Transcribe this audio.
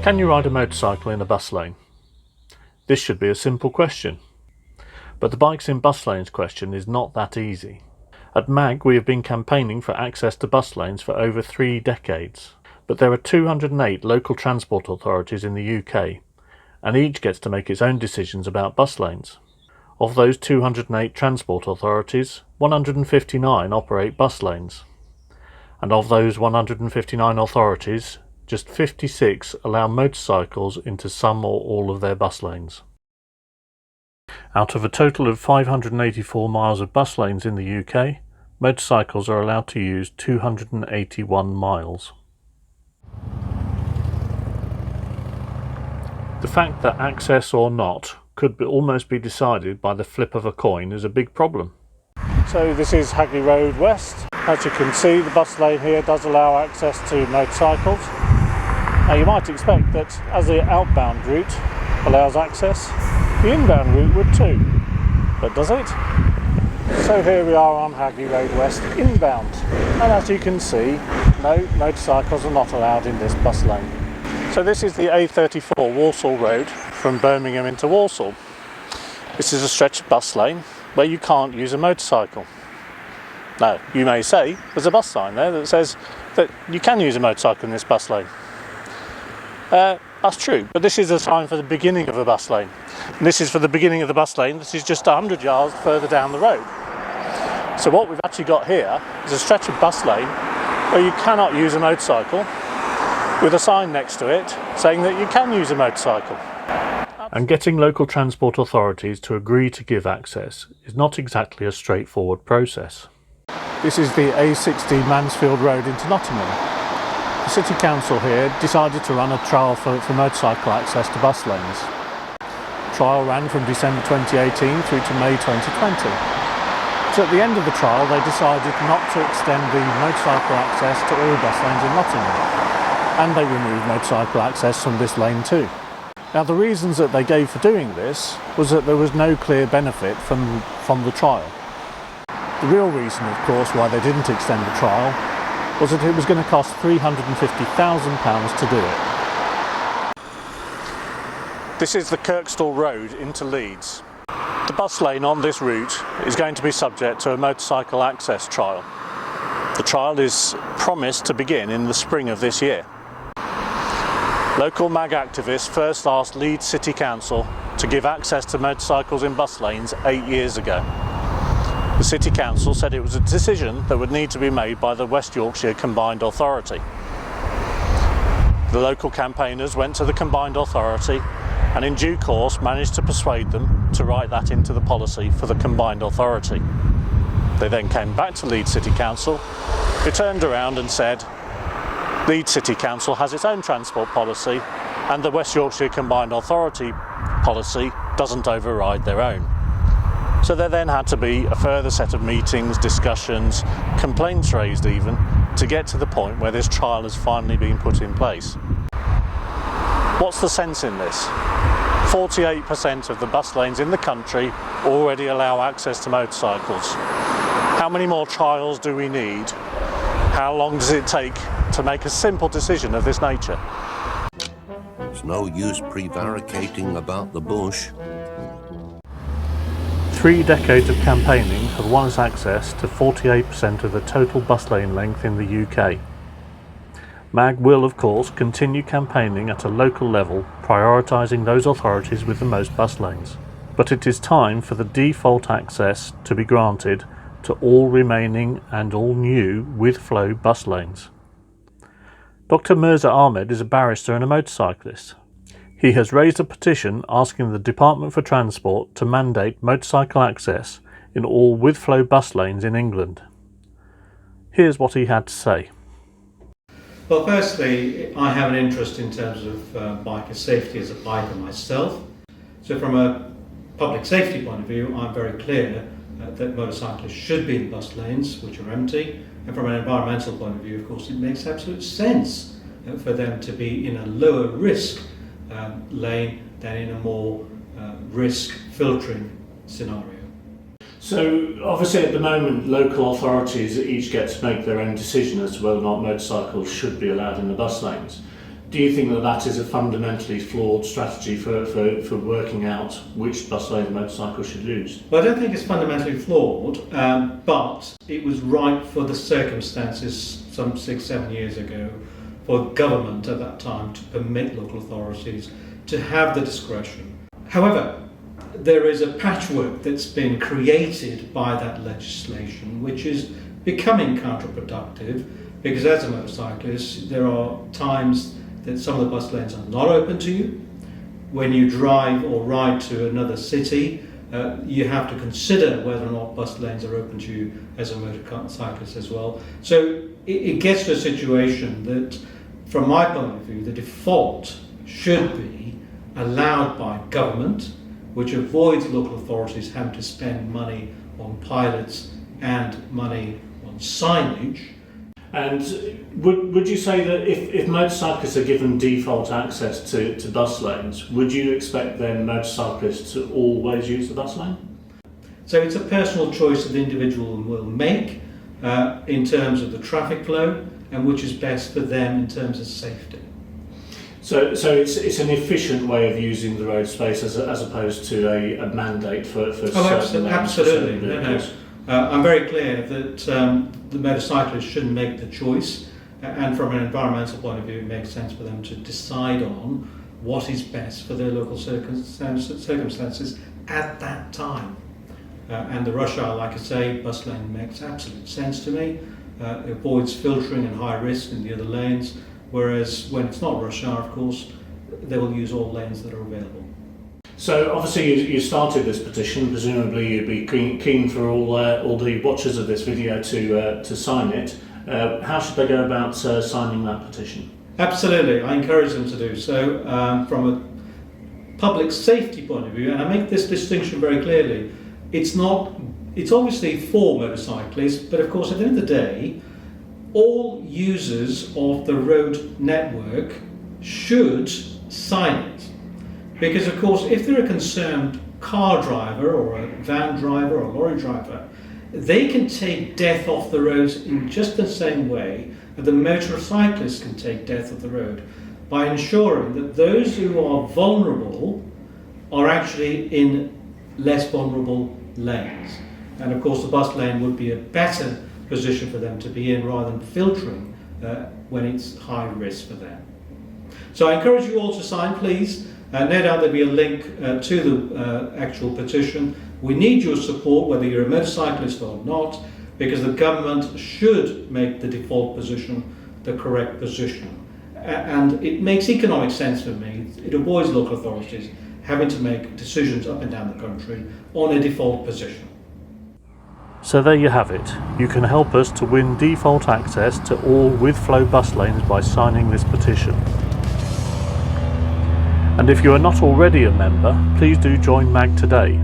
Can you ride a motorcycle in a bus lane? This should be a simple question. But the bikes in bus lanes question is not that easy. At MAG we have been campaigning for access to bus lanes for over 3 decades. But there are 208 local transport authorities in the UK, and each gets to make its own decisions about bus lanes. Of those 208 transport authorities, 159 operate bus lanes. And of those 159 authorities, just 56 allow motorcycles into some or all of their bus lanes. Out of a total of 584 miles of bus lanes in the UK, motorcycles are allowed to use 281 miles. The fact that access or not could almost be decided by the flip of a coin is a big problem. So this is Hagley Road West. As you can see, the bus lane here does allow access to motorcycles. Now you might expect that as the outbound route allows access, the inbound route would too. But does it? So here we are on Hagley Road West inbound. And as you can see, no, motorcycles are not allowed in this bus lane. So this is the A34 Walsall Road from Birmingham into Walsall. This is a stretch of bus lane where you can't use a motorcycle. Now, you may say, there's a bus sign there that says that you can use a motorcycle in this bus lane. That's true, but this is a sign for the beginning of a bus lane. And this is for the beginning of the bus lane. This is just 100 yards further down the road. So what we've actually got here is a stretch of bus lane where you cannot use a motorcycle, with a sign next to it saying that you can use a motorcycle. And getting local transport authorities to agree to give access is not exactly a straightforward process. This is the A60 Mansfield Road into Nottingham. The City Council here decided to run a trial for motorcycle access to bus lanes. The trial ran from December 2018 through to May 2020. So at the end of the trial they decided not to extend the motorcycle access to all bus lanes in Nottingham, and they removed motorcycle access from this lane too. Now the reasons that they gave for doing this was that there was no clear benefit from the trial. The real reason, of course, why they didn't extend the trial was that it was going to cost £350,000 to do it. This is the Kirkstall Road into Leeds. The bus lane on this route is going to be subject to a motorcycle access trial. The trial is promised to begin in the spring of this year. Local MAG activists first asked Leeds City Council to give access to motorcycles in bus lanes 8 years ago. The City Council said it was a decision that would need to be made by the West Yorkshire Combined Authority. The local campaigners went to the Combined Authority and in due course managed to persuade them to write that into the policy for the Combined Authority. They then came back to Leeds City Council, who turned around and said Leeds City Council has its own transport policy and the West Yorkshire Combined Authority policy doesn't override their own. So there then had to be a further set of meetings, discussions, complaints raised even, to get to the point where this trial has finally been put in place. What's the sense in this? 48% of the bus lanes in the country already allow access to motorcycles. How many more trials do we need? How long does it take to make a simple decision of this nature? There's no use prevaricating about the bush. 3 decades of campaigning have won us access to 48% of the total bus lane length in the UK. MAG will, of course, continue campaigning at a local level, prioritising those authorities with the most bus lanes. But it is time for the default access to be granted to all remaining and all new with-flow bus lanes. Dr. Mirza Ahmed is a barrister and a motorcyclist. He has raised a petition asking the Department for Transport to mandate motorcycle access in all with-flow bus lanes in England. Here's what he had to say. Well, firstly, I have an interest in terms of biker safety as a biker myself. So from a public safety point of view, I'm very clear that motorcyclists should be in bus lanes, which are empty. And from an environmental point of view, of course, it makes absolute sense for them to be in a lower risk lane than in a more risk filtering scenario. So obviously at the moment local authorities each get to make their own decision as to whether or not motorcycles should be allowed in the bus lanes. Do you think that that is a fundamentally flawed strategy for working out which bus lane motorcycles should use? Well, I don't think it's fundamentally flawed, but it was right for the circumstances some 6-7 years ago for government at that time to permit local authorities to have the discretion. However, there is a patchwork that's been created by that legislation which is becoming counterproductive, because as a motorcyclist there are times that some of the bus lanes are not open to you. When you drive or ride to another city, you have to consider whether or not bus lanes are open to you as a motorcyclist as well. So it gets to a situation that, from my point of view, the default should be allowed by government, which avoids local authorities having to spend money on pilots and money on signage. And would you say that if motorcyclists are given default access to bus lanes, would you expect then motorcyclists to always use the bus lane? So it's a personal choice that the individual will make in terms of the traffic flow and which is best for them in terms of safety. So it's an efficient way of using the road space as opposed to a mandate for certain absolutely. vehicles. I'm very clear that the motorcyclists shouldn't make the choice, and from an environmental point of view it makes sense for them to decide on what is best for their local circumstances at that time. And the rush hour, like I say, bus lane makes absolute sense to me. It avoids filtering and high risk in the other lanes, whereas when it's not rush hour, of course, they will use all lanes that are available. So obviously you started this petition. Presumably you'd be keen for all the watchers of this video to sign it. How should they go about signing that petition? Absolutely, I encourage them to do so. From a public safety point of view, and I make this distinction very clearly, it's obviously for motorcyclists, but of course at the end of the day, all users of the road network should sign it. Because of course, if they're a concerned car driver or a van driver or a lorry driver, they can take death off the roads in just the same way that the motorcyclists can take death off the road, by ensuring that those who are vulnerable are actually in less vulnerable lanes. And of course the bus lane would be a better position for them to be in, rather than filtering when it's high risk for them. So I encourage you all to sign, please. No doubt there'll be a link to the actual petition. We need your support, whether you're a motorcyclist or not, because the government should make the default position the correct position. And it makes economic sense for me. It avoids local authorities having to make decisions up and down the country on a default position. So there you have it. You can help us to win default access to all with flow bus lanes by signing this petition. And if you are not already a member, please do join MAG today.